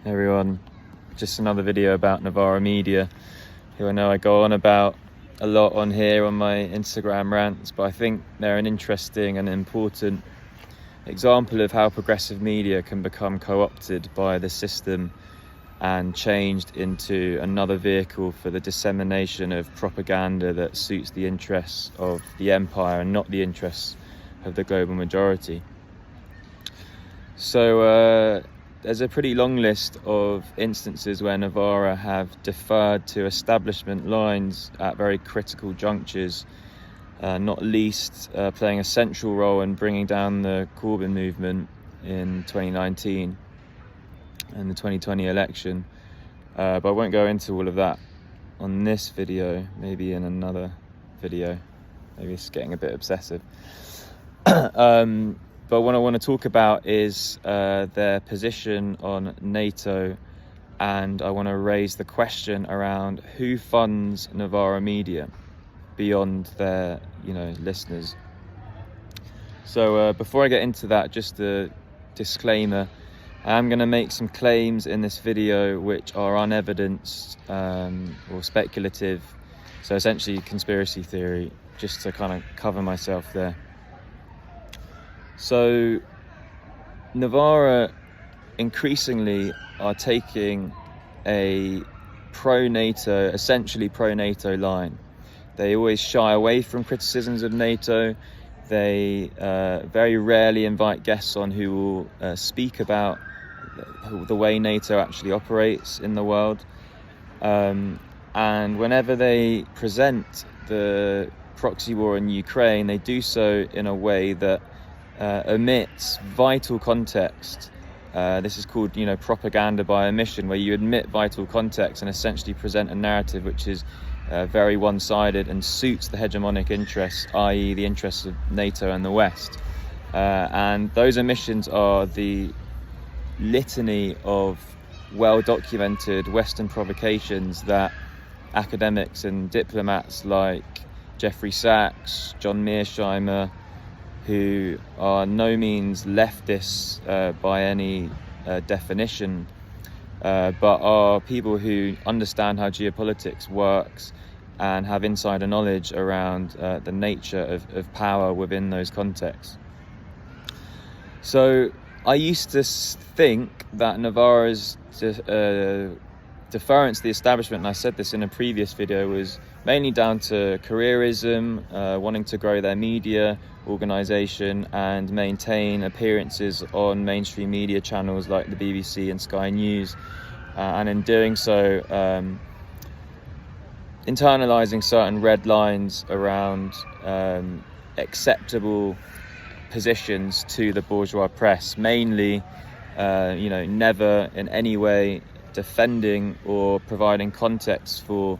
Everyone, just another video about Novara Media, who I know I go on about a lot on here on my Instagram rants, but I think they're an interesting and important example of how progressive media can become co-opted by the system and changed into another vehicle for the dissemination of propaganda that suits the interests of the empire and not the interests of the global majority. So there's a pretty long list of instances where Novara have deferred to establishment lines at very critical junctures, not least playing a central role in bringing down the Corbyn movement in 2019 and the 2020 election. But I won't go into all of that on this video, maybe in another video. Maybe it's getting a bit obsessive. But what I want to talk about is their position on NATO, and I want to raise the question around who funds Novara Media beyond their, listeners. So before I get into that, just a disclaimer. I am going to make some claims in this video which are unevidenced or speculative. So essentially conspiracy theory, just to kind of cover myself there. So Novara increasingly are taking a essentially pro-NATO line. They always shy away from criticisms of NATO. They very rarely invite guests on who will speak about the way NATO actually operates in the world. And whenever they present the proxy war in Ukraine, they do so in a way that omits vital context. This is called, propaganda by omission, where you omit vital context and essentially present a narrative which is very one-sided and suits the hegemonic interests, i.e. the interests of NATO and the West. And those omissions are the litany of well-documented Western provocations that academics and diplomats like Jeffrey Sachs, John Mearsheimer, who are no means leftists by any definition, but are people who understand how geopolitics works and have insider knowledge around the nature of power within those contexts. So I used to think that Novara's deference to the establishment, and I said this in a previous video, was mainly down to careerism, wanting to grow their media organisation and maintain appearances on mainstream media channels like the BBC and Sky News, and in doing so internalising certain red lines around acceptable positions to the bourgeois press, mainly never in any way defending or providing context for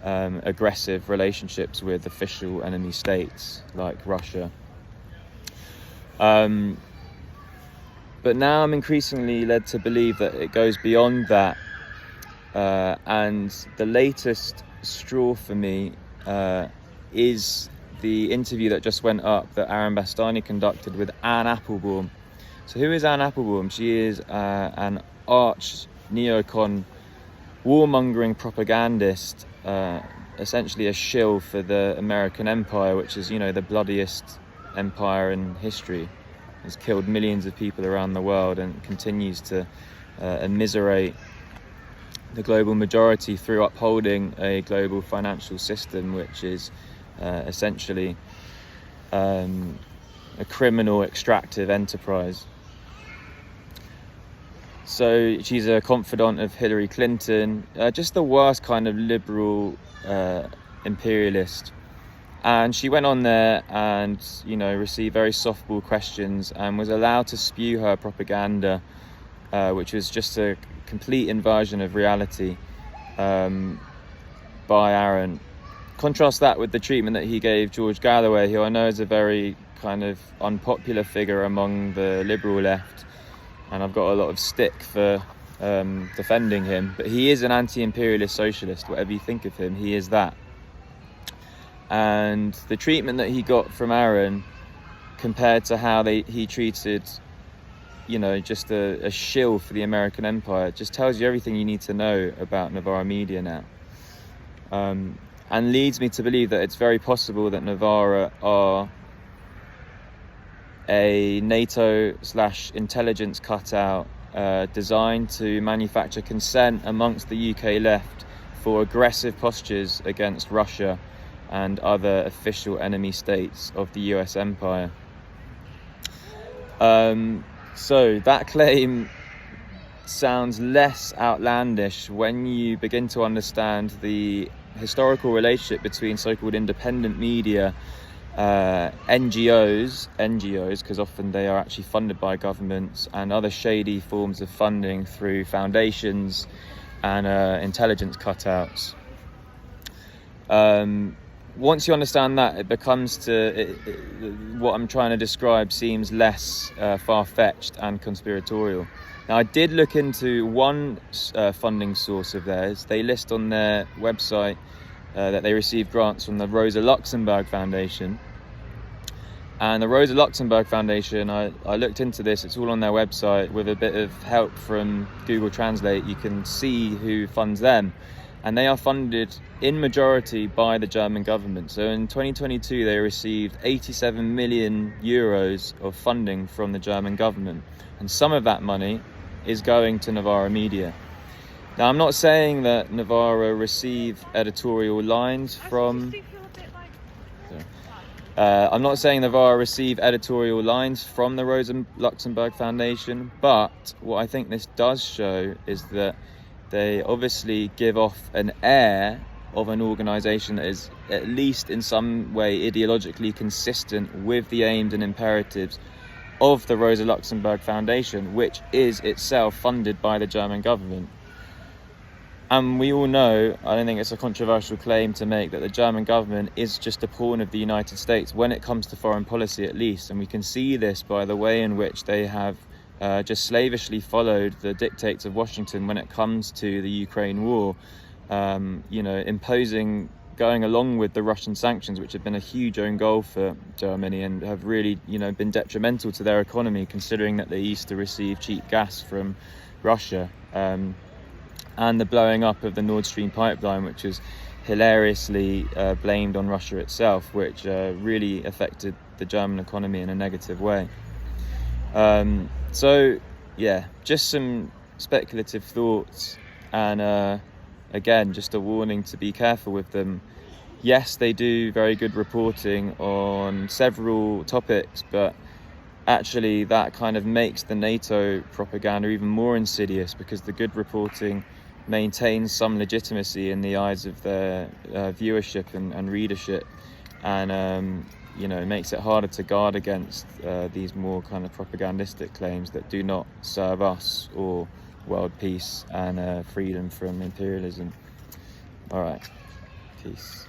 aggressive relationships with official enemy states like Russia. But now I'm increasingly led to believe that it goes beyond that, and the latest straw for me is the interview that just went up that Aaron Bastani conducted with Anne Applebaum. So who is Anne Applebaum? She is an arch neocon warmongering propagandist, essentially a shill for the American empire, which is, the bloodiest empire in history. Has killed millions of people around the world and continues to immiserate the global majority through upholding a global financial system which is essentially a criminal extractive enterprise. So she's a confidant of Hillary Clinton, just the worst kind of liberal imperialist. And she went on there and, received very softball questions and was allowed to spew her propaganda, which was just a complete inversion of reality by Aaron. Contrast that with the treatment that he gave George Galloway, who I know is a very kind of unpopular figure among the liberal left, and I've got a lot of stick for defending him, but he is an anti-imperialist socialist. Whatever you think of him, he is that. And the treatment that he got from Aaron compared to how he treated just a shill for the American empire. It just tells you everything you need to know about Novara Media now. And leads me to believe that it's very possible that Novara are a NATO/intelligence cutout designed to manufacture consent amongst the UK left for aggressive postures against Russia and other official enemy states of the US empire. So that claim sounds less outlandish when you begin to understand the historical relationship between so-called independent media, NGOs, because often they are actually funded by governments, and other shady forms of funding through foundations and intelligence cutouts. Once you understand that, it becomes what I'm trying to describe seems less far-fetched and conspiratorial. Now, I did look into one funding source of theirs. They list on their website that they received grants from the Rosa Luxemburg Foundation. And the Rosa Luxemburg Foundation, I looked into this, it's all on their website. With a bit of help from Google Translate, you can see who funds them. And they are funded in majority by the German government. So in 2022, they received 87 million euros of funding from the German government. And some of that money is going to Novara Media. Now, I'm not saying that Novara receive editorial lines from... I'm not saying Novara receive editorial lines from the Rosa Luxemburg Foundation, but what I think this does show is that they obviously give off an air of an organisation that is at least in some way ideologically consistent with the aims and imperatives of the Rosa Luxemburg Foundation, which is itself funded by the German government. And we all know, I don't think it's a controversial claim to make, that the German government is just a pawn of the United States when it comes to foreign policy, at least. And we can see this by the way in which they have just slavishly followed the dictates of Washington when it comes to the Ukraine war, imposing, going along with the Russian sanctions, which have been a huge own goal for Germany and have really, been detrimental to their economy, considering that they used to receive cheap gas from Russia. And the blowing up of the Nord Stream pipeline, which is hilariously blamed on Russia itself, which really affected the German economy in a negative way. So, yeah, just some speculative thoughts, and again, just a warning to be careful with them. Yes, they do very good reporting on several topics, but actually that kind of makes the NATO propaganda even more insidious, because the good reporting maintains some legitimacy in the eyes of their viewership and readership, and it makes it harder to guard against these more kind of propagandistic claims that do not serve us or world peace and freedom from imperialism. All right, peace.